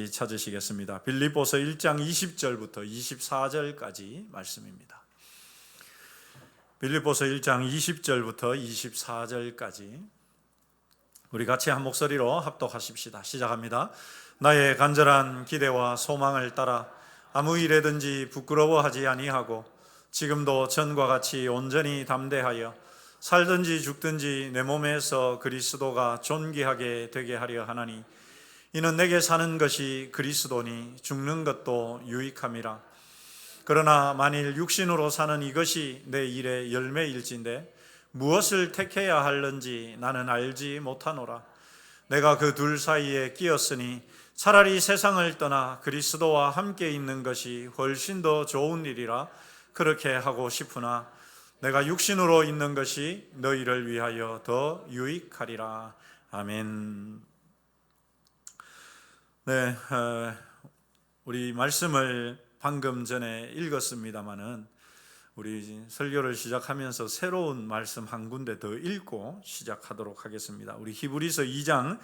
같이 찾으시겠습니다. 빌립보서 1장 20절부터 24절까지 말씀입니다. 빌립보서 1장 20절부터 24절까지 우리 같이 한 목소리로 합독하십시다. 시작합니다. 나의 간절한 기대와 소망을 따라 아무 일에든지 부끄러워하지 아니하고 지금도 전과 같이 온전히 담대하여 살든지 죽든지 내 몸에서 그리스도가 존귀하게 되게 하려 하나니 이는 내게 사는 것이 그리스도니 죽는 것도 유익함이라. 그러나 만일 육신으로 사는 이것이 내 일의 열매일진데 무엇을 택해야 할는지 나는 알지 못하노라. 내가 그 둘 사이에 끼었으니 차라리 세상을 떠나 그리스도와 함께 있는 것이 훨씬 더 좋은 일이라 그렇게 하고 싶으나 내가 육신으로 있는 것이 너희를 위하여 더 유익하리라. 아멘. 네, 우리 말씀을 방금 전에 읽었습니다마는 우리 설교를 시작하면서 새로운 말씀 한 군데 더 읽고 시작하도록 하겠습니다. 우리 히브리서 2장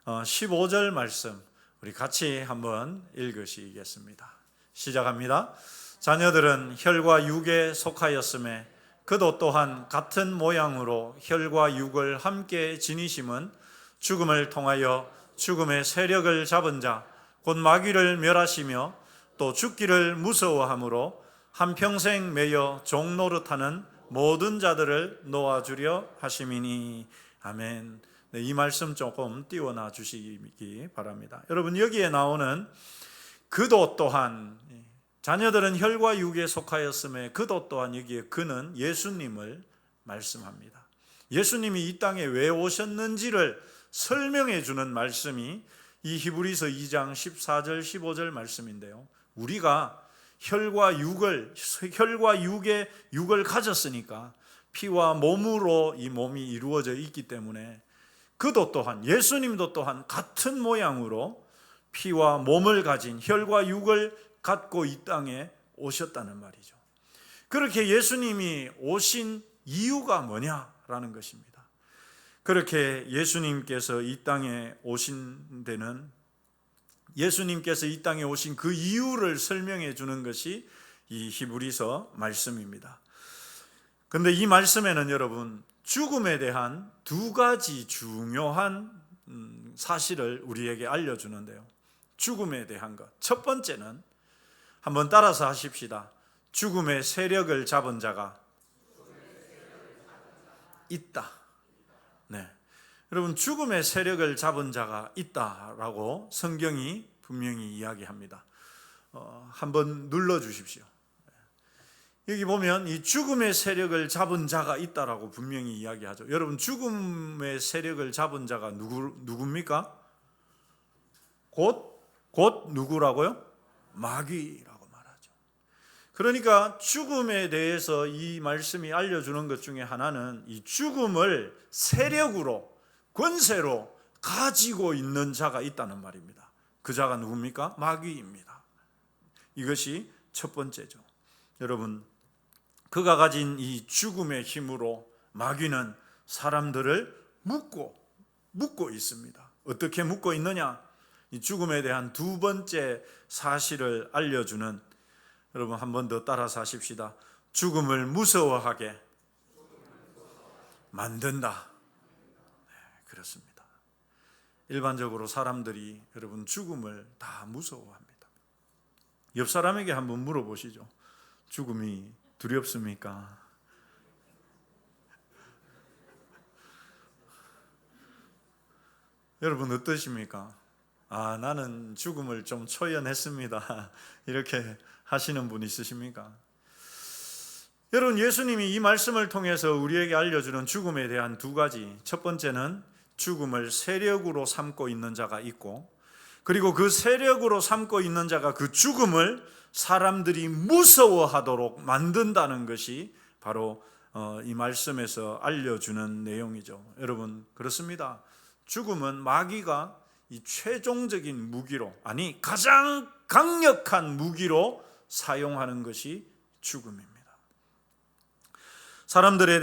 15절 말씀 우리 같이 한번 읽으시겠습니다. 시작합니다. 자녀들은 혈과 육에 속하였음에 그도 또한 같은 모양으로 혈과 육을 함께 지니심은 죽음을 통하여 죽음의 세력을 잡은 자 곧 마귀를 멸하시며 또 죽기를 무서워함으로 한평생 매여 종노릇하는 모든 자들을 놓아주려 하심이니. 아멘. 네, 이 말씀 조금 띄워놔 주시기 바랍니다. 여러분, 여기에 나오는 그도 또한, 자녀들은 혈과 육에 속하였음에 그도 또한, 여기에 그는 예수님을 말씀합니다. 예수님이 이 땅에 왜 오셨는지를 설명해 주는 말씀이 이 히브리서 2장 14절 15절 말씀인데요, 우리가 혈과 육의 육을 가졌으니까 피와 몸으로 이 몸이 이루어져 있기 때문에 그도 또한, 예수님도 또한 같은 모양으로 피와 몸을 가진 혈과 육을 갖고 이 땅에 오셨다는 말이죠. 그렇게 예수님이 오신 이유가 뭐냐라는 것입니다. 그렇게 예수님께서 이 땅에 오신 데는, 예수님께서 이 땅에 오신 그 이유를 설명해 주는 것이 이 히브리서 말씀입니다. 그런데 이 말씀에는 여러분, 죽음에 대한 두 가지 중요한 사실을 우리에게 알려주는데요, 죽음에 대한 것, 첫 번째는 한번 따라서 하십시다. 죽음의 세력을 잡은 자가 있다. 네, 여러분, 죽음의 세력을 잡은 자가 있다라고 성경이 분명히 이야기합니다. 한번 눌러 주십시오. 여기 보면 이 죽음의 세력을 잡은 자가 있다라고 분명히 이야기하죠. 여러분, 죽음의 세력을 잡은 자가 누굽니까? 곧 누구라고요? 마귀라고 말하죠. 그러니까 죽음에 대해서 이 말씀이 알려주는 것 중에 하나는 이 죽음을 세력으로, 권세로 가지고 있는 자가 있다는 말입니다. 그 자가 누굽니까? 마귀입니다. 이것이 첫 번째죠. 여러분, 그가 가진 이 죽음의 힘으로 마귀는 사람들을 묶고 있습니다. 어떻게 묶고 있느냐? 이 죽음에 대한 두 번째 사실을 알려주는, 여러분 한 번 더 따라서 하십시다. 죽음을 무서워하게 만든다. 네, 그렇습니다. 일반적으로 사람들이 여러분 죽음을 다 무서워합니다. 옆 사람에게 한번 물어보시죠. 죽음이 두렵습니까? 여러분 어떠십니까? 나는 죽음을 좀 초연했습니다. 이렇게 하시는 분 있으십니까? 여러분, 예수님이 이 말씀을 통해서 우리에게 알려주는 죽음에 대한 두 가지, 첫 번째는 죽음을 세력으로 삼고 있는 자가 있고, 그리고 그 세력으로 삼고 있는 자가 그 죽음을 사람들이 무서워하도록 만든다는 것이 바로 이 말씀에서 알려주는 내용이죠. 여러분, 그렇습니다. 죽음은 마귀가 이 최종적인 무기로, 아니 가장 강력한 무기로 사용하는 것이 죽음입니다. 사람들이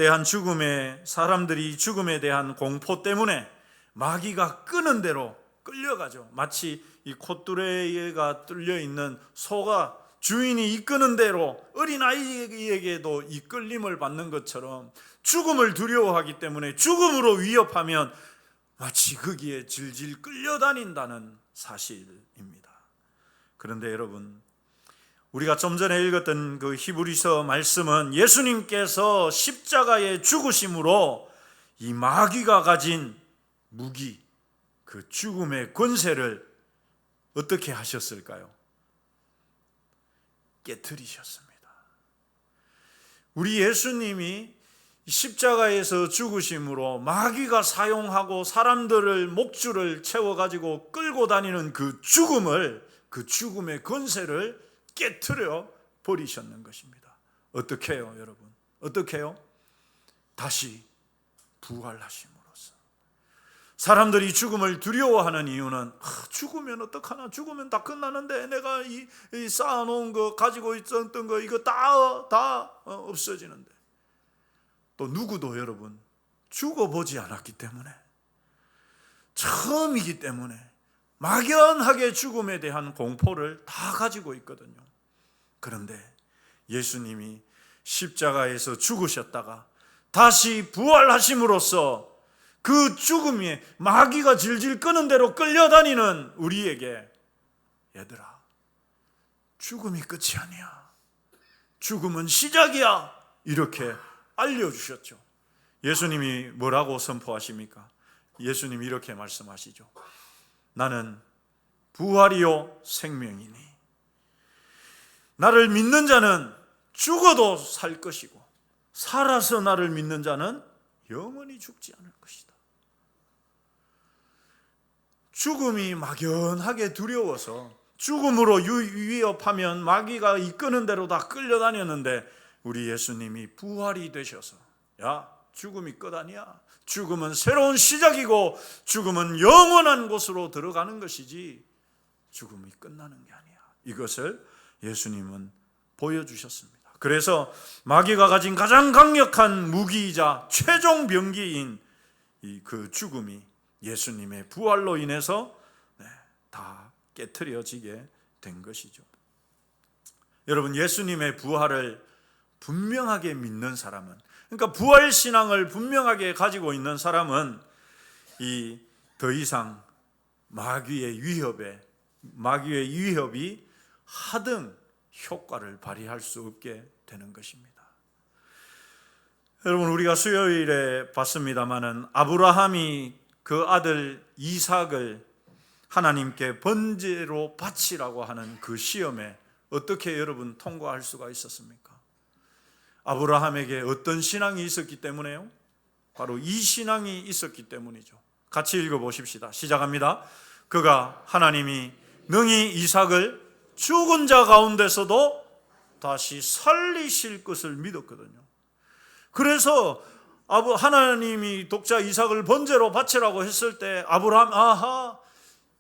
죽음에 대한 공포 때문에 마귀가 끄는 대로 끌려가죠. 마치 이 콧뚜레가 뚫려 있는 소가 주인이 이끄는 대로 어린아이에게도 이 끌림을 받는 것처럼 죽음을 두려워하기 때문에 죽음으로 위협하면 마치 거기에 질질 끌려다닌다는 사실입니다. 그런데 여러분, 우리가 좀 전에 읽었던 그 히브리서 말씀은 예수님께서 십자가에 죽으심으로 이 마귀가 가진 무기, 그 죽음의 권세를 어떻게 하셨을까요? 깨트리셨습니다. 우리 예수님이 십자가에서 죽으심으로 마귀가 사용하고 사람들을 목줄을 채워가지고 끌고 다니는 그 죽음을, 그 죽음의 권세를 깨트려 버리셨는 것입니다. 어떻게 해요, 여러분? 어떻게 해요? 다시 부활하심으로써. 사람들이 죽음을 두려워하는 이유는 죽으면 어떡하나, 죽으면 다 끝나는데 내가 이 쌓아놓은 거, 가지고 있었던 거 이거 다 없어지는데. 또 누구도 여러분 죽어보지 않았기 때문에, 처음이기 때문에 막연하게 죽음에 대한 공포를 다 가지고 있거든요. 그런데 예수님이 십자가에서 죽으셨다가 다시 부활하심으로써 그 죽음이 마귀가 질질 끄는 대로 끌려다니는 우리에게, 얘들아, 죽음이 끝이 아니야, 죽음은 시작이야, 이렇게 알려주셨죠. 예수님이 뭐라고 선포하십니까? 예수님이 이렇게 말씀하시죠. 나는 부활이요 생명이니 나를 믿는 자는 죽어도 살 것이고 살아서 나를 믿는 자는 영원히 죽지 않을 것이다. 죽음이 막연하게 두려워서 죽음으로 위협하면 마귀가 이끄는 대로 다 끌려다녔는데, 우리 예수님이 부활이 되셔서, 야, 죽음이 끝 아니야. 죽음은 새로운 시작이고 죽음은 영원한 곳으로 들어가는 것이지 죽음이 끝나는 게 아니야. 이것을 예수님은 보여주셨습니다. 그래서 마귀가 가진 가장 강력한 무기이자 최종 병기인 이 그 죽음이 예수님의 부활로 인해서 다 깨트려지게 된 것이죠. 여러분, 예수님의 부활을 분명하게 믿는 사람은, 그러니까 부활 신앙을 분명하게 가지고 있는 사람은 이 더 이상 마귀의 위협이 하등 효과를 발휘할 수 없게 되는 것입니다. 여러분, 우리가 수요일에 봤습니다마는 아브라함이 그 아들 이삭을 하나님께 번제로 바치라고 하는 그 시험에 어떻게 여러분 통과할 수가 있었습니까? 아브라함에게 어떤 신앙이 있었기 때문에요? 바로 이 신앙이 있었기 때문이죠. 같이 읽어보십시다. 시작합니다. 그가 하나님이 능히 이삭을 죽은 자 가운데서도 다시 살리실 것을 믿었거든요. 그래서 하나님이 독자 이삭을 번제로 바치라고 했을 때 아브라함, 아하,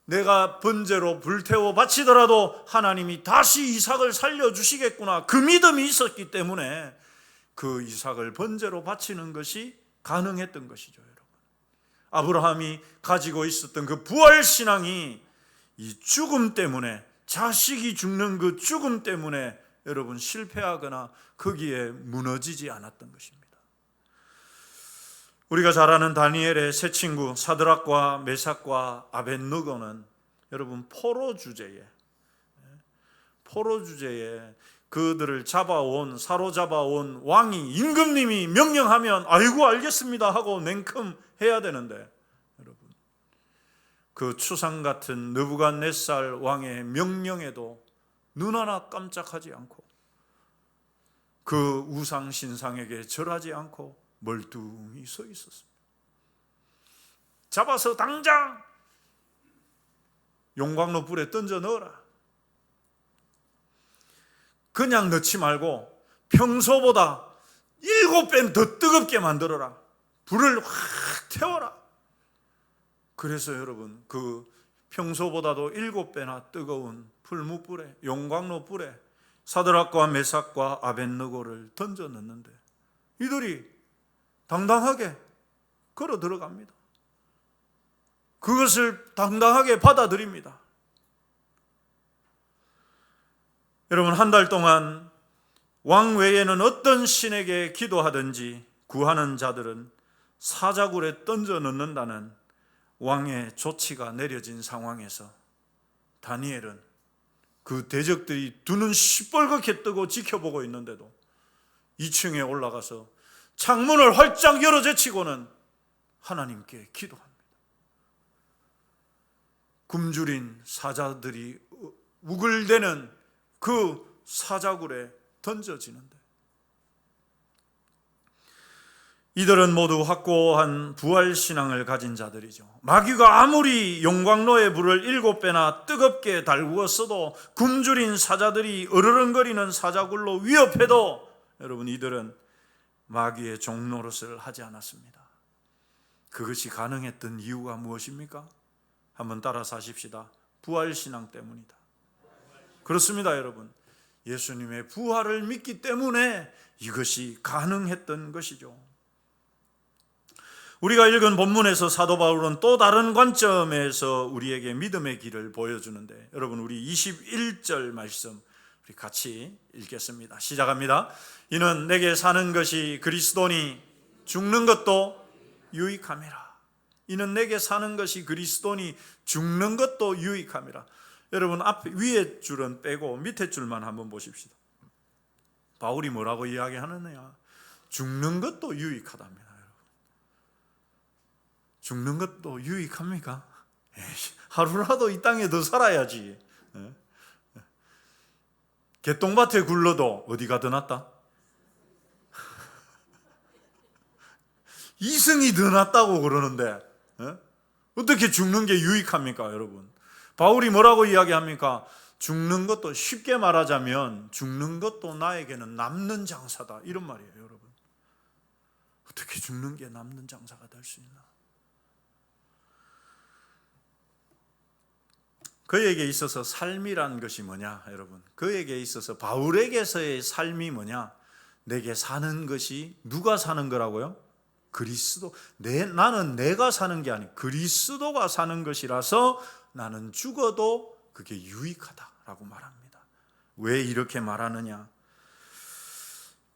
내가 번제로 불태워 바치더라도 하나님이 다시 이삭을 살려주시겠구나, 그 믿음이 있었기 때문에 그 이삭을 번제로 바치는 것이 가능했던 것이죠. 여러분, 아브라함이 가지고 있었던 그 부활신앙이 이 죽음 때문에, 자식이 죽는 그 죽음 때문에 여러분 실패하거나 거기에 무너지지 않았던 것입니다. 우리가 잘 아는 다니엘의 세 친구 사드락과 메삭과 아벳느고는 여러분 포로 주제에 그들을 사로잡아온 왕이, 임금님이 명령하면 아이고 알겠습니다 하고 냉큼 해야 되는데, 여러분, 그 추상 같은 느부갓네살 왕의 명령에도 눈 하나 깜짝하지 않고 그 우상 신상에게 절하지 않고 멀뚱히 서 있었습니다. 잡아서 당장 용광로 불에 던져 넣어라. 그냥 넣지 말고 평소보다 7배 더 뜨겁게 만들어라. 불을 확 태워라. 그래서 여러분, 그 평소보다도 7배나 뜨거운 풀무불에, 용광로 불에 사드락과 메삭과 아벳느고를 던져 넣는데 이들이 당당하게 걸어 들어갑니다. 그것을 당당하게 받아들입니다. 여러분, 한 달 동안 왕 외에는 어떤 신에게 기도하든지 구하는 자들은 사자굴에 던져 넣는다는 왕의 조치가 내려진 상황에서 다니엘은 그 대적들이 두 눈 시뻘겋게 뜨고 지켜보고 있는데도 2층에 올라가서 창문을 활짝 열어 제치고는 하나님께 기도합니다. 굶주린 사자들이 우글대는 그 사자굴에 던져지는데, 이들은 모두 확고한 부활신앙을 가진 자들이죠. 마귀가 아무리 용광로의 불을 7배나 뜨겁게 달구었어도 굶주린 사자들이 으르렁거리는 사자굴로 위협해도 여러분, 이들은 마귀의 종노릇을 하지 않았습니다. 그것이 가능했던 이유가 무엇입니까? 한번 따라서 하십시다. 부활신앙 때문이다. 그렇습니다, 여러분. 예수님의 부활을 믿기 때문에 이것이 가능했던 것이죠. 우리가 읽은 본문에서 사도 바울은 또 다른 관점에서 우리에게 믿음의 길을 보여주는데, 여러분, 우리 21절 말씀 우리 같이 읽겠습니다. 시작합니다. 이는 내게 사는 것이 그리스도니 죽는 것도 유익함이라. 이는 내게 사는 것이 그리스도니 죽는 것도 유익함이라. 여러분, 앞 위에 줄은 빼고 밑에 줄만 한번 보십시다. 바울이 뭐라고 이야기하느냐? 죽는 것도 유익하답니다. 여러분, 죽는 것도 유익합니까? 하루라도 이 땅에 더 살아야지. 개똥밭에 굴러도 어디가 더 낫다? 이승이 더 낫다고 그러는데 어떻게 죽는 게 유익합니까, 여러분? 바울이 뭐라고 이야기합니까? 죽는 것도, 쉽게 말하자면 죽는 것도 나에게는 남는 장사다, 이런 말이에요. 여러분, 어떻게 죽는 게 남는 장사가 될 수 있나? 그에게 있어서 삶이란 것이 뭐냐, 여러분? 그에게 있어서, 바울에게서의 삶이 뭐냐? 내게 사는 것이, 누가 사는 거라고요? 그리스도. 나는 내가 사는 게 아니고 그리스도가 사는 것이라서 나는 죽어도 그게 유익하다라고 말합니다. 왜 이렇게 말하느냐?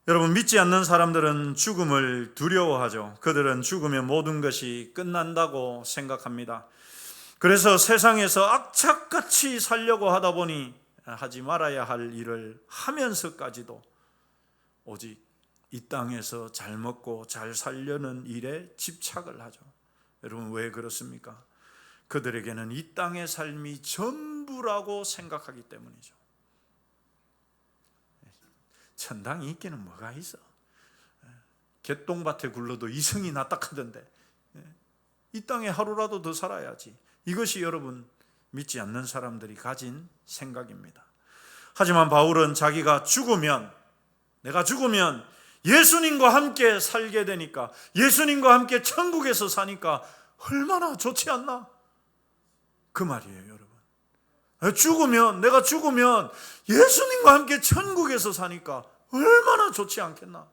여러분, 믿지 않는 사람들은 죽음을 두려워하죠. 그들은 죽으면 모든 것이 끝난다고 생각합니다. 그래서 세상에서 악착같이 살려고 하다 보니 하지 말아야 할 일을 하면서까지도 오직 이 땅에서 잘 먹고 잘 살려는 일에 집착을 하죠. 여러분, 왜 그렇습니까? 그들에게는 이 땅의 삶이 전부라고 생각하기 때문이죠. 천당이 있기는 뭐가 있어? 개똥밭에 굴러도 이승이 낫다 하던데, 이 땅에 하루라도 더 살아야지. 이것이 여러분, 믿지 않는 사람들이 가진 생각입니다. 하지만 바울은 자기가 죽으면, 내가 죽으면 예수님과 함께 살게 되니까, 예수님과 함께 천국에서 사니까 얼마나 좋지 않나? 그 말이에요, 여러분. 죽으면, 내가 죽으면 예수님과 함께 천국에서 사니까 얼마나 좋지 않겠나?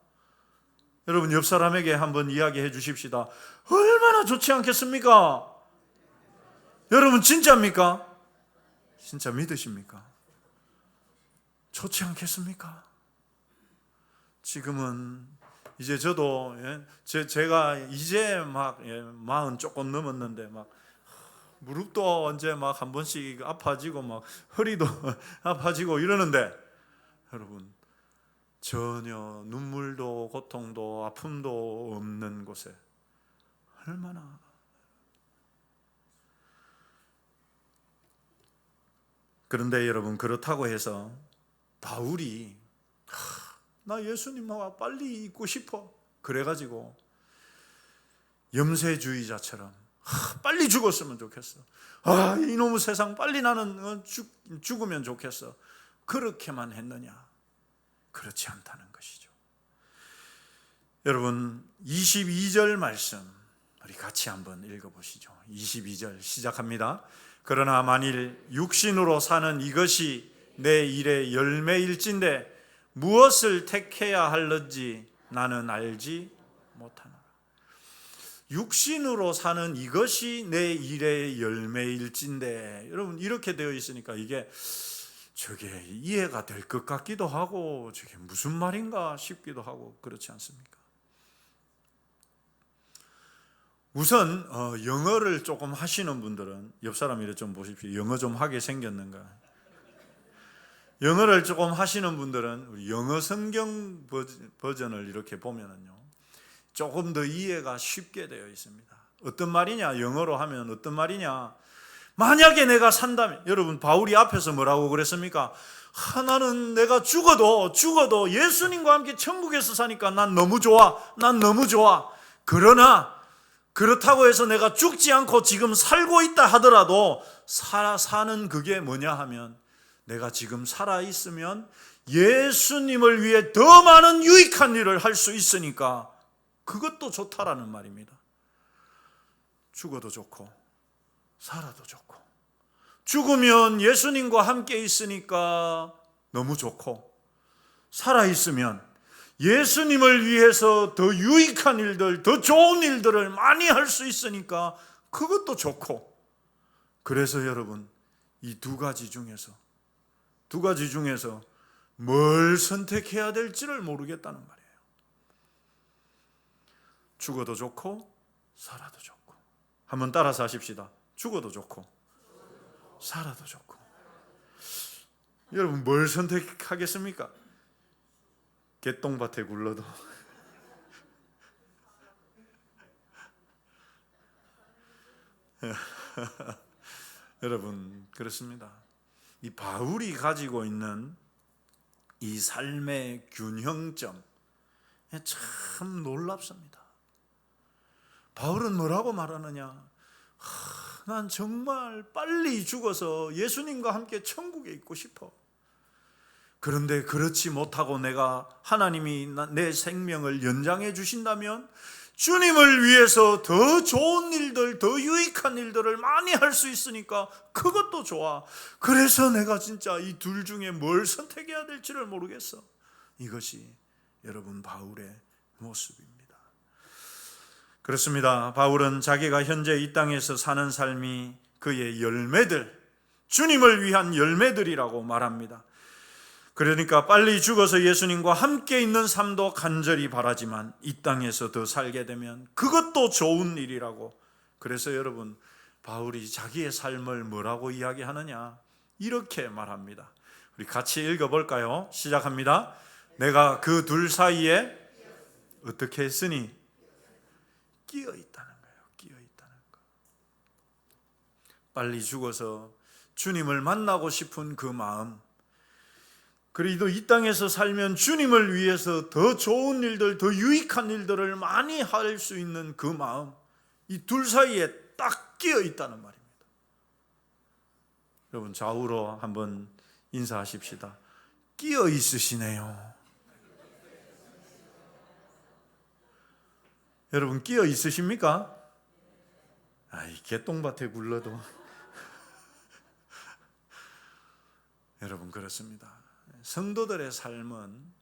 여러분, 옆 사람에게 한번 이야기해 주십시다. 얼마나 좋지 않겠습니까? 여러분, 진짜입니까? 진짜 믿으십니까? 좋지 않겠습니까? 지금은 이제 저도, 제가 이제 막 40 조금 넘었는데 막 무릎도 언제 막 한 번씩 아파지고 막 허리도 아파지고 이러는데, 여러분, 전혀 눈물도 고통도 아픔도 없는 곳에 얼마나. 그런데 여러분, 그렇다고 해서 바울이 나 예수님하고 빨리 있고 싶어 그래가지고 염세주의자처럼 빨리 죽었으면 좋겠어, 이놈의 세상 빨리 나는 죽으면 좋겠어, 그렇게만 했느냐? 그렇지 않다는 것이죠. 여러분, 22절 말씀 우리 같이 한번 읽어보시죠. 22절 시작합니다. 그러나 만일 육신으로 사는 이것이 내 일의 열매일진데 무엇을 택해야 할는지 나는 알지 못하노라. 육신으로 사는 이것이 내 일의 열매일진데, 여러분 이렇게 되어 있으니까 이게 저게 이해가 될 것 같기도 하고 저게 무슨 말인가 싶기도 하고 그렇지 않습니까? 우선 영어를 조금 하시는 분들은 옆 사람 이래 좀 보십시오. 영어 좀 하게 생겼는가? 영어를 조금 하시는 분들은 우리 영어 성경 버전을 이렇게 보면은요, 조금 더 이해가 쉽게 되어 있습니다. 어떤 말이냐? 영어로 하면 어떤 말이냐? 만약에 내가 산다면, 여러분 바울이 앞에서 뭐라고 그랬습니까? 나는 내가 죽어도 예수님과 함께 천국에서 사니까 난 너무 좋아. 그러나 그렇다고 해서 내가 죽지 않고 지금 살고 있다 하더라도 사는 그게 뭐냐 하면, 내가 지금 살아있으면 예수님을 위해 더 많은 유익한 일을 할 수 있으니까 그것도 좋다라는 말입니다. 죽어도 좋고 살아도 좋고, 죽으면 예수님과 함께 있으니까 너무 좋고, 살아있으면 예수님을 위해서 더 유익한 일들, 더 좋은 일들을 많이 할 수 있으니까 그것도 좋고. 그래서 여러분 이 두 가지 중에서 뭘 선택해야 될지를 모르겠다는 말이에요. 죽어도 좋고 살아도 좋고. 한번 따라서 하십시다. 죽어도 좋고 살아도 좋고. 여러분 뭘 선택하겠습니까? 개똥밭에 굴러도 여러분 그렇습니다. 이 바울이 가지고 있는 이 삶의 균형점 참 놀랍습니다. 바울은 뭐라고 말하느냐? 난 정말 빨리 죽어서 예수님과 함께 천국에 있고 싶어. 그런데 그렇지 못하고 내가 하나님이 내 생명을 연장해 주신다면 주님을 위해서 더 좋은 일들, 더 유익한 일들을 많이 할 수 있으니까 그것도 좋아. 그래서 내가 진짜 이 둘 중에 뭘 선택해야 될지를 모르겠어. 이것이 여러분 바울의 모습입니다. 그렇습니다. 바울은 자기가 현재 이 땅에서 사는 삶이 그의 열매들, 주님을 위한 열매들이라고 말합니다. 그러니까 빨리 죽어서 예수님과 함께 있는 삶도 간절히 바라지만 이 땅에서 더 살게 되면 그것도 좋은 일이라고. 그래서 여러분 바울이 자기의 삶을 뭐라고 이야기하느냐? 이렇게 말합니다. 우리 같이 읽어볼까요? 시작합니다. 내가 그 둘 사이에 어떻게 했으니? 끼어 있다는 거예요. 끼어 있다는 거. 빨리 죽어서 주님을 만나고 싶은 그 마음, 그래도 이 땅에서 살면 주님을 위해서 더 좋은 일들, 더 유익한 일들을 많이 할 수 있는 그 마음, 이 둘 사이에 딱 끼어 있다는 말입니다. 여러분 좌우로 한번 인사하십시다. 끼어 있으시네요. 여러분 끼어 있으십니까? 아이 개똥밭에 굴러도 여러분 그렇습니다. 성도들의 삶은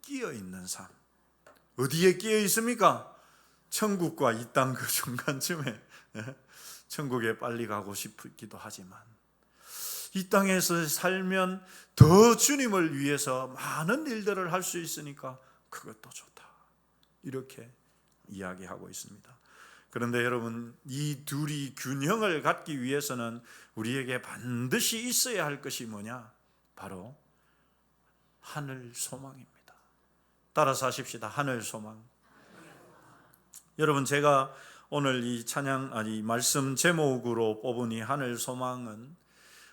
끼어 있는 삶. 어디에 끼어 있습니까? 천국과 이 땅 그 중간쯤에. 천국에 빨리 가고 싶기도 하지만 이 땅에서 살면 더 주님을 위해서 많은 일들을 할 수 있으니까 그것도 좋다. 이렇게 이야기하고 있습니다. 그런데 여러분 이 둘이 균형을 갖기 위해서는 우리에게 반드시 있어야 할 것이 뭐냐? 바로 하늘 소망입니다. 따라서 하십시다. 하늘 소망. 여러분 제가 오늘 이 말씀 제목으로 뽑은 이 하늘 소망은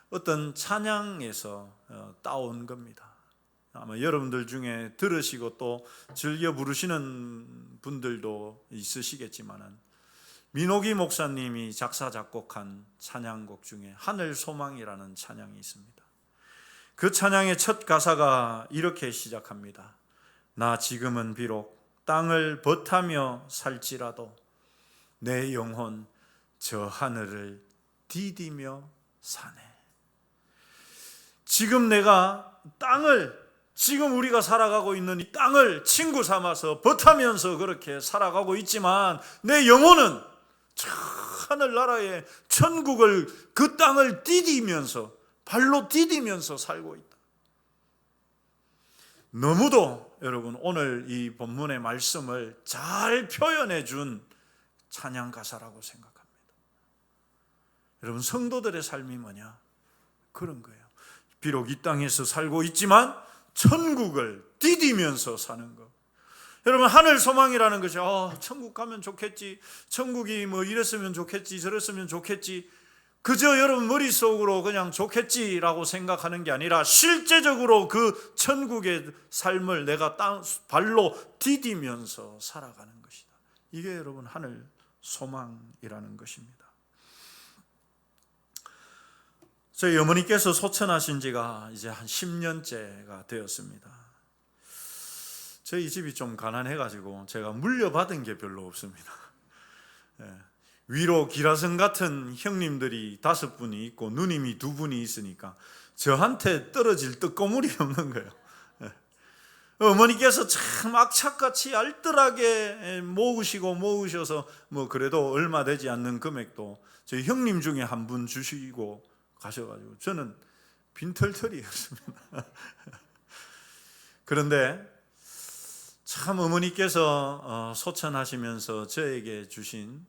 어떤 찬양에서 따온 겁니다. 아마 여러분들 중에 들으시고 또 즐겨 부르시는 분들도 있으시겠지만은 민옥이 목사님이 작사 작곡한 찬양곡 중에 하늘 소망이라는 찬양이 있습니다. 그 찬양의 첫 가사가 이렇게 시작합니다. 나 지금은 비록 땅을 벗하며 살지라도 내 영혼 저 하늘을 디디며 사네. 지금 내가 땅을 지금 우리가 살아가고 있는 이 땅을 친구 삼아서 버타면서 그렇게 살아가고 있지만 내 영혼은 저 하늘나라의 천국을, 그 땅을 디디면서, 발로 디디면서 살고 있다. 너무도 여러분 오늘 이 본문의 말씀을 잘 표현해 준 찬양 가사라고 생각합니다. 여러분, 성도들의 삶이 뭐냐? 그런 거예요. 비록 이 땅에서 살고 있지만 천국을 디디면서 사는 것. 여러분, 하늘 소망이라는 것이 천국 가면 좋겠지, 천국이 뭐 이랬으면 좋겠지, 저랬으면 좋겠지, 그저 여러분 머릿속으로 그냥 좋겠지라고 생각하는 게 아니라 실제적으로 그 천국의 삶을 내가 발로 디디면서 살아가는 것이다. 이게 여러분 하늘 소망이라는 것입니다. 저희 어머니께서 소천하신 지가 이제 한 10년째가 되었습니다. 저희 집이 좀 가난해가지고 제가 물려받은 게 별로 없습니다. 위로 기라성 같은 형님들이 5분이 있고 누님이 2분이 있으니까 저한테 떨어질 떡고물이 없는 거예요. 어머니께서 참 악착같이 알뜰하게 모으셔서 뭐 그래도 얼마 되지 않는 금액도 저희 형님 중에 한 분 주시고 가셔가지고 저는 빈털털이었습니다. 그런데 참 어머니께서 소천하시면서 저에게 주신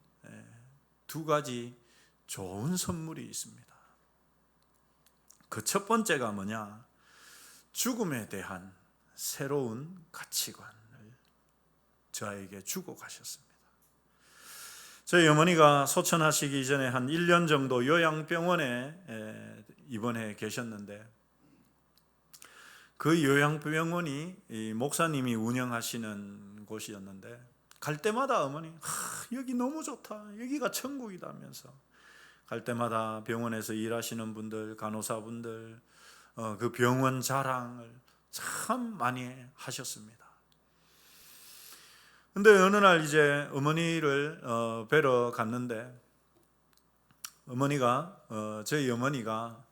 2가지 좋은 선물이 있습니다. 그 첫 번째가 뭐냐? 죽음에 대한 새로운 가치관을 저에게 주고 가셨습니다. 저희 어머니가 소천하시기 전에 한 1년 정도 요양병원에 입원해 계셨는데, 그 요양병원이 목사님이 운영하시는 곳이었는데 갈 때마다 어머니 여기 너무 좋다, 여기가 천국이다 하면서 갈 때마다 병원에서 일하시는 분들, 간호사분들 그 병원 자랑을 참 많이 하셨습니다. 근데 어느 날 이제 어머니를 뵈러 갔는데 저희 어머니가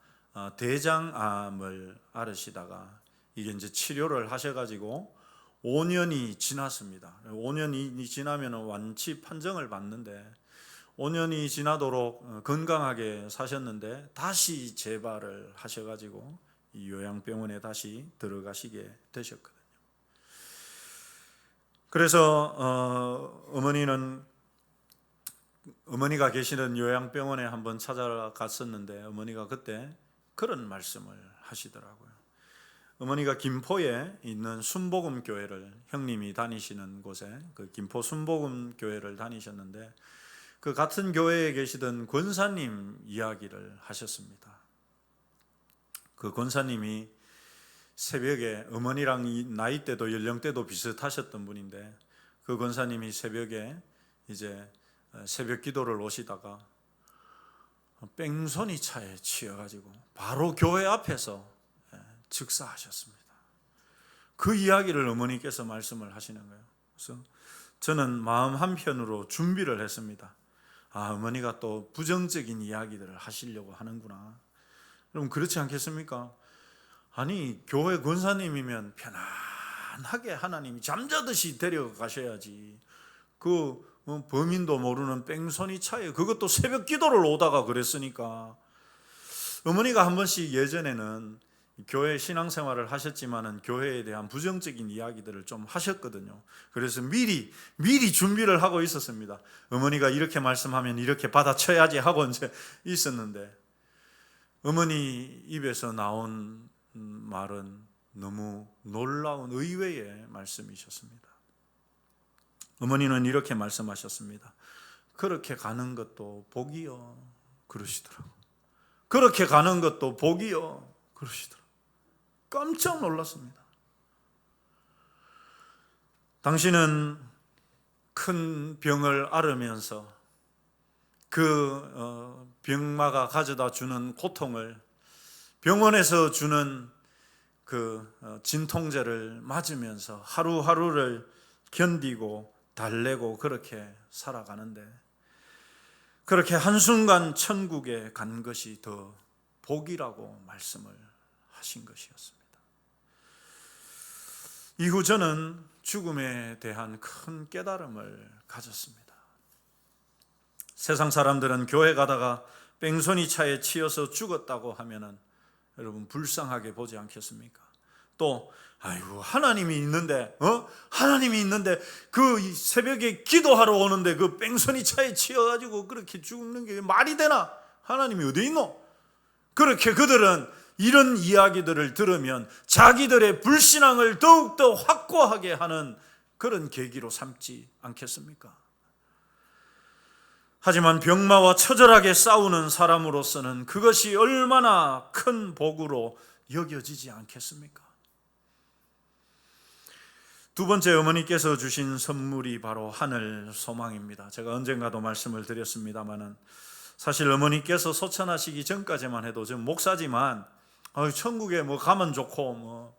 대장암을 앓으시다가 이게 이제 치료를 하셔가지고 5년이 지났습니다. 5년이 지나면 완치 판정을 받는데 5년이 지나도록 건강하게 사셨는데 다시 재발을 하셔가지고 이 요양병원에 다시 들어가시게 되셨거든요. 그래서 어머니가 계시는 요양병원에 한번 찾아갔었는데 어머니가 그때 그런 말씀을 하시더라고요. 어머니가 김포에 있는 순복음교회를, 형님이 다니시는 곳에 그 김포 순복음교회를 다니셨는데 그 같은 교회에 계시던 권사님 이야기를 하셨습니다. 그 권사님이 새벽에, 어머니랑 나이대도 연령대도 비슷하셨던 분인데 그 권사님이 새벽에 이제 새벽 기도를 오시다가 뺑소니 차에 치여가지고 바로 교회 앞에서 즉사하셨습니다. 그 이야기를 어머니께서 말씀을 하시는 거예요. 그래서 저는 마음 한편으로 준비를 했습니다. 어머니가 또 부정적인 이야기들을 하시려고 하는구나. 여러분, 그렇지 않겠습니까? 아니, 교회 권사님이면 편안하게 하나님이 잠자듯이 데려가셔야지. 그 범인도 모르는 뺑소니 차에, 그것도 새벽 기도를 오다가 그랬으니까. 어머니가 한 번씩 예전에는 교회 신앙생활을 하셨지만은 교회에 대한 부정적인 이야기들을 좀 하셨거든요. 그래서 미리 준비를 하고 있었습니다. 어머니가 이렇게 말씀하면 이렇게 받아쳐야지 하고 이제 있었는데 어머니 입에서 나온 말은 너무 놀라운 의외의 말씀이셨습니다. 어머니는 이렇게 말씀하셨습니다. 그렇게 가는 것도 복이요, 그러시더라고요. 그렇게 가는 것도 복이요, 그러시더라고요. 깜짝 놀랐습니다. 당신은 큰 병을 앓으면서 그 병마가 가져다 주는 고통을, 병원에서 주는 그 진통제를 맞으면서 하루하루를 견디고 달래고 그렇게 살아가는데, 그렇게 한순간 천국에 간 것이 더 복이라고 말씀을 하신 것이었습니다. 이후 저는 죽음에 대한 큰 깨달음을 가졌습니다. 세상 사람들은 교회 가다가 뺑소니 차에 치여서 죽었다고 하면은 여러분 불쌍하게 보지 않겠습니까? 또 아이고 하나님이 있는데 하나님이 있는데 그 새벽에 기도하러 오는데 그 뺑소니 차에 치여가지고 그렇게 죽는 게 말이 되나? 하나님이 어디 있노? 그렇게 그들은 이런 이야기들을 들으면 자기들의 불신앙을 더욱더 확고하게 하는 그런 계기로 삼지 않겠습니까? 하지만 병마와 처절하게 싸우는 사람으로서는 그것이 얼마나 큰 복으로 여겨지지 않겠습니까? 두 번째 어머니께서 주신 선물이 바로 하늘 소망입니다. 제가 언젠가도 말씀을 드렸습니다마는 사실 어머니께서 소천하시기 전까지만 해도 전 목사지만 천국에 뭐 가면 좋고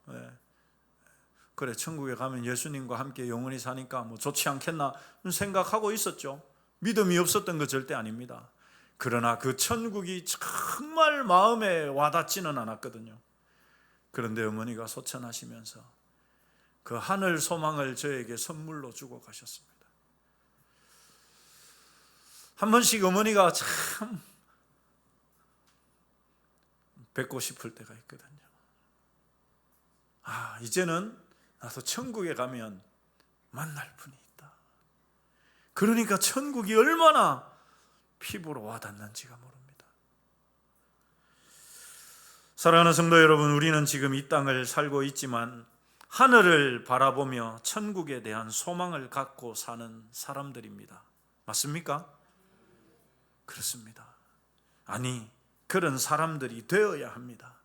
그래 천국에 가면 예수님과 함께 영원히 사니까 뭐 좋지 않겠나 생각하고 있었죠. 믿음이 없었던 거 절대 아닙니다. 그러나 그 천국이 정말 마음에 와닿지는 않았거든요. 그런데 어머니가 소천하시면서 그 하늘 소망을 저에게 선물로 주고 가셨습니다. 한 번씩 어머니가 참 뵙고 싶을 때가 있거든요. 이제는 나도 천국에 가면 만날 분이 있다. 그러니까 천국이 얼마나 피부로 와닿는지가 모릅니다. 사랑하는 성도 여러분, 우리는 지금 이 땅을 살고 있지만 하늘을 바라보며 천국에 대한 소망을 갖고 사는 사람들입니다. 맞습니까? 그렇습니다. 아니, 그런 사람들이 되어야 합니다.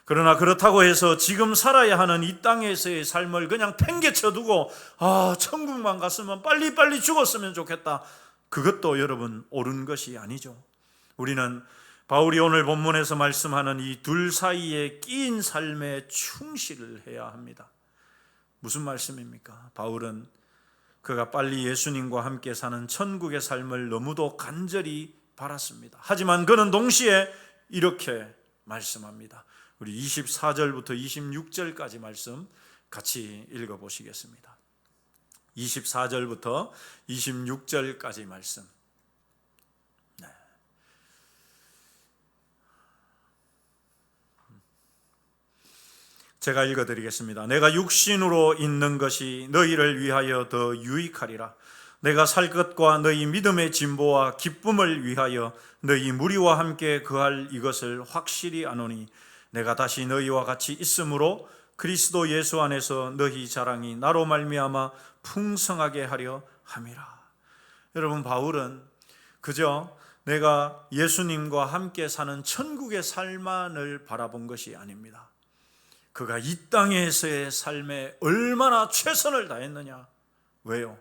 그러나 그렇다고 해서 지금 살아야 하는 이 땅에서의 삶을 그냥 팽개쳐두고 천국만 갔으면 빨리빨리 죽었으면 좋겠다. 그것도 여러분 옳은 것이 아니죠. 우리는 바울이 오늘 본문에서 말씀하는 이 둘 사이에 끼인 삶에 충실을 해야 합니다. 무슨 말씀입니까? 바울은 그가 빨리 예수님과 함께 사는 천국의 삶을 너무도 간절히 바랐습니다. 하지만 그는 동시에 이렇게 말씀합니다. 우리 24절부터 26절까지 말씀 같이 읽어보시겠습니다. 24절부터 26절까지 말씀. 제가 읽어드리겠습니다. 내가 육신으로 있는 것이 너희를 위하여 더 유익하리라. 내가 살 것과 너희 믿음의 진보와 기쁨을 위하여 너희 무리와 함께 거할 이것을 확실히 아노니 내가 다시 너희와 같이 있으므로 그리스도 예수 안에서 너희 자랑이 나로 말미암아 풍성하게 하려 함이라. 여러분, 바울은 그저 내가 예수님과 함께 사는 천국의 삶만을 바라본 것이 아닙니다. 그가 이 땅에서의 삶에 얼마나 최선을 다했느냐. 왜요?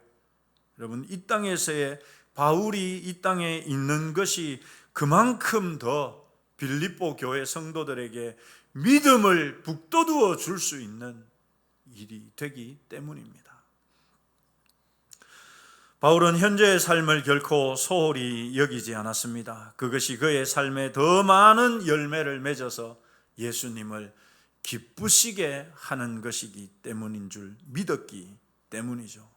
여러분, 이 땅에서의 바울이 이 땅에 있는 것이 그만큼 더 빌립보 교회 성도들에게 믿음을 북돋워 줄 수 있는 일이 되기 때문입니다. 바울은 현재의 삶을 결코 소홀히 여기지 않았습니다. 그것이 그의 삶에 더 많은 열매를 맺어서 예수님을 기쁘시게 하는 것이기 때문인 줄 믿었기 때문이죠.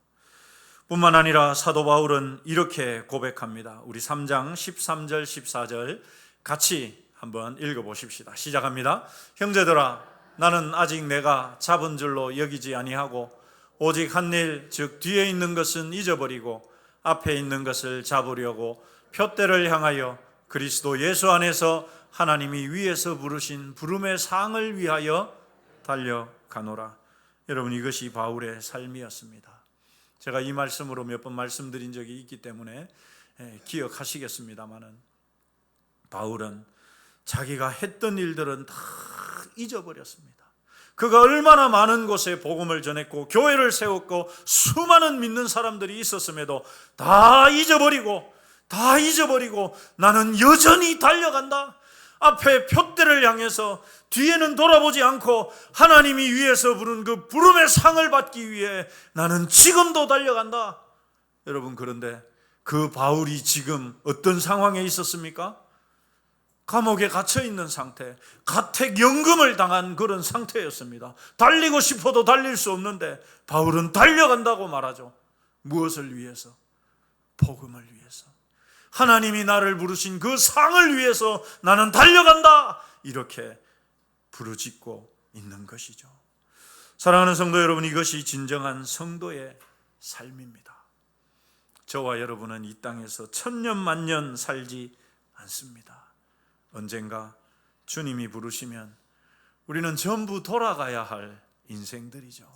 뿐만 아니라 사도 바울은 이렇게 고백합니다. 우리 3장 13절 14절 같이 한번 읽어보십시다. 시작합니다. 형제들아, 나는 아직 내가 잡은 줄로 여기지 아니하고 오직 한 일, 즉 뒤에 있는 것은 잊어버리고 앞에 있는 것을 잡으려고 푯대를 향하여 그리스도 예수 안에서 하나님이 위에서 부르신 부름의 상을 위하여 달려가노라. 여러분, 이것이 바울의 삶이었습니다. 제가 이 말씀으로 몇 번 말씀드린 적이 있기 때문에 기억하시겠습니다마는 바울은 자기가 했던 일들은 다 잊어버렸습니다. 그가 얼마나 많은 곳에 복음을 전했고 교회를 세웠고 수많은 믿는 사람들이 있었음에도 다 잊어버리고 나는 여전히 달려간다. 앞에 푯대를 향해서 뒤에는 돌아보지 않고 하나님이 위에서 부른 그 부름의 상을 받기 위해 나는 지금도 달려간다. 여러분, 그런데 그 바울이 지금 어떤 상황에 있었습니까? 감옥에 갇혀 있는 상태, 가택연금을 당한 그런 상태였습니다. 달리고 싶어도 달릴 수 없는데 바울은 달려간다고 말하죠. 무엇을 위해서? 복음을 위해서. 하나님이 나를 부르신 그 상을 위해서 나는 달려간다, 이렇게 부르짖고 있는 것이죠. 사랑하는 성도 여러분, 이것이 진정한 성도의 삶입니다. 저와 여러분은 이 땅에서 천년 만년 살지 않습니다. 언젠가 주님이 부르시면 우리는 전부 돌아가야 할 인생들이죠.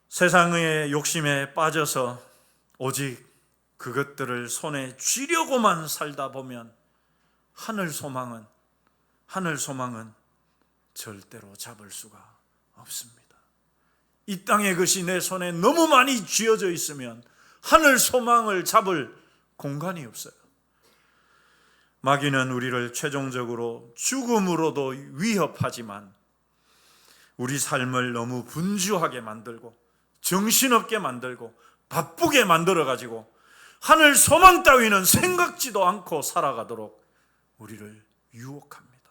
세상의 욕심에 빠져서 오직 그것들을 손에 쥐려고만 살다 보면 하늘 소망은 절대로 잡을 수가 없습니다. 이 땅의 것이 내 손에 너무 많이 쥐어져 있으면 하늘 소망을 잡을 공간이 없어요. 마귀는 우리를 최종적으로 죽음으로도 위협하지만 우리 삶을 너무 분주하게 만들고 정신없게 만들고 바쁘게 만들어가지고 하늘 소망 따위는 생각지도 않고 살아가도록 우리를 유혹합니다.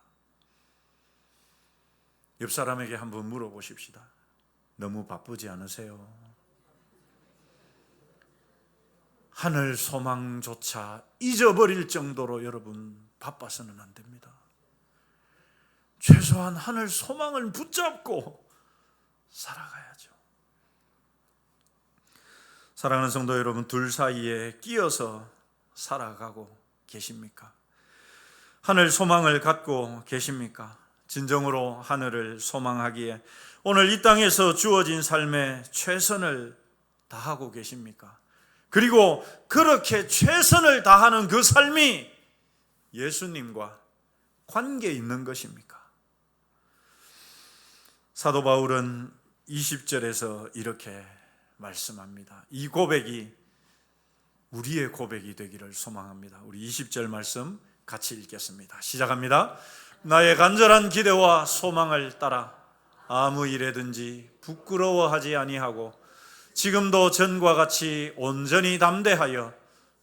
옆 사람에게 한번 물어보십시다. 너무 바쁘지 않으세요? 하늘 소망조차 잊어버릴 정도로 여러분 바빠서는 안 됩니다. 최소한 하늘 소망을 붙잡고 살아가야죠. 사랑하는 성도 여러분, 둘 사이에 끼어서 살아가고 계십니까? 하늘 소망을 갖고 계십니까? 진정으로 하늘을 소망하기에 오늘 이 땅에서 주어진 삶에 최선을 다하고 계십니까? 그리고 그렇게 최선을 다하는 그 삶이 예수님과 관계 있는 것입니까? 사도 바울은 20절에서 이렇게 말씀합니다. 이 고백이 우리의 고백이 되기를 소망합니다. 우리 20절 말씀 같이 읽겠습니다. 시작합니다. 나의 간절한 기대와 소망을 따라 아무 일에든지 부끄러워하지 아니하고 지금도 전과 같이 온전히 담대하여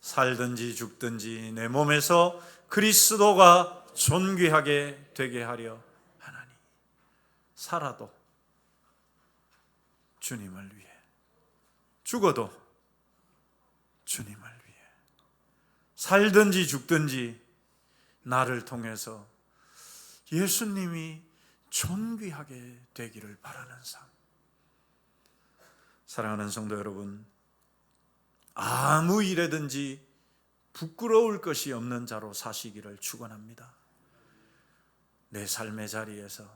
살든지 죽든지 내 몸에서 그리스도가 존귀하게 되게 하려 하나니. 살아도 주님을 위해, 죽어도 주님을 위해, 살든지 죽든지 나를 통해서 예수님이 존귀하게 되기를 바라는 삶. 사랑하는 성도 여러분, 아무 일에든지 부끄러울 것이 없는 자로 사시기를 축원합니다. 내 삶의 자리에서,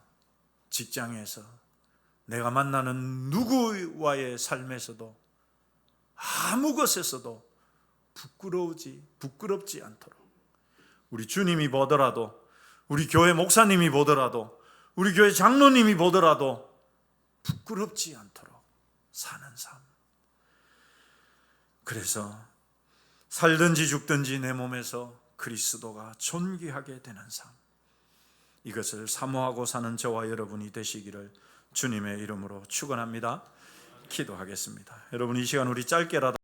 직장에서, 내가 만나는 누구와의 삶에서도 아무 것에서도 부끄럽지 않도록, 우리 주님이 보더라도, 우리 교회 목사님이 보더라도, 우리 교회 장로님이 보더라도 부끄럽지 않도록 사는 삶. 그래서 살든지 죽든지 내 몸에서 그리스도가 존귀하게 되는 삶, 이것을 사모하고 사는 저와 여러분이 되시기를 주님의 이름으로 축원합니다. 기도하겠습니다. 여러분, 이 시간 우리 짧게라도